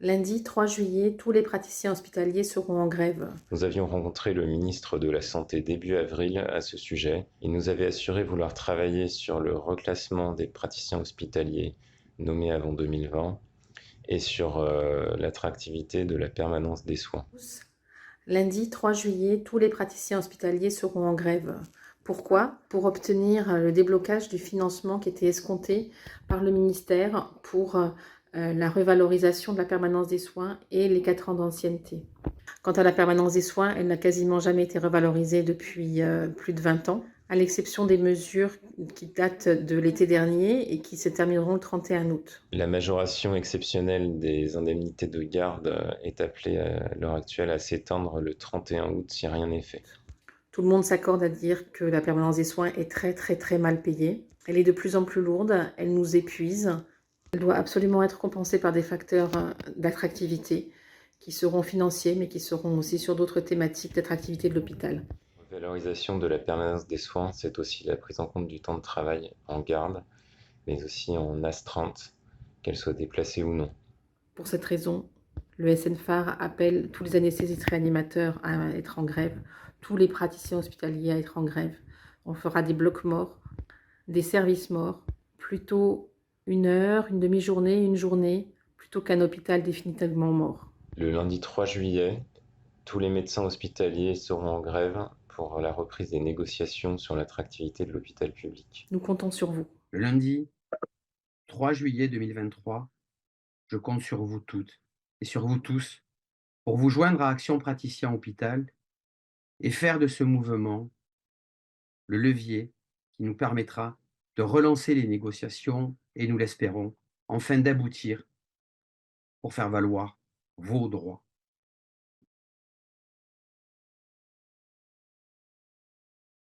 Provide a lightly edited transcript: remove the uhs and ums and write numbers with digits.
Lundi 3 juillet, tous les praticiens hospitaliers seront en grève. Nous avions rencontré le ministre de la Santé début avril à ce sujet. Il nous avait assuré vouloir travailler sur le reclassement des praticiens hospitaliers nommés avant 2020 et sur l'attractivité de la permanence des soins. Lundi 3 juillet, tous les praticiens hospitaliers seront en grève. Pourquoi? Pour obtenir le déblocage du financement qui était escompté par le ministère pour la revalorisation de la permanence des soins et les 4 ans d'ancienneté. Quant à la permanence des soins, elle n'a quasiment jamais été revalorisée depuis plus de 20 ans, à l'exception des mesures qui datent de l'été dernier et qui se termineront le 31 août. La majoration exceptionnelle des indemnités de garde est appelée à l'heure actuelle à s'éteindre le 31 août si rien n'est fait. Tout le monde s'accorde à dire que la permanence des soins est très mal payée. Elle est de plus en plus lourde, elle nous épuise. Elle doit absolument être compensée par des facteurs d'attractivité qui seront financiers, mais qui seront aussi sur d'autres thématiques d'attractivité de l'hôpital. La valorisation de la permanence des soins, c'est aussi la prise en compte du temps de travail en garde, mais aussi en astreinte, qu'elle soit déplacée ou non. Pour cette raison, le SNFAR appelle tous les anesthésistes réanimateurs à être en grève, tous les praticiens hospitaliers à être en grève. On fera des blocs morts, des services morts, plutôt une heure, une demi-journée, une journée, plutôt qu'un hôpital définitivement mort. Le lundi 3 juillet, tous les médecins hospitaliers seront en grève pour la reprise des négociations sur l'attractivité de l'hôpital public. Nous comptons sur vous. Le lundi 3 juillet 2023, je compte sur vous toutes et sur vous tous pour vous joindre à Action Praticien Hôpital et faire de ce mouvement le levier qui nous permettra de relancer les négociations et, nous l'espérons, enfin d'aboutir pour faire valoir vos droits.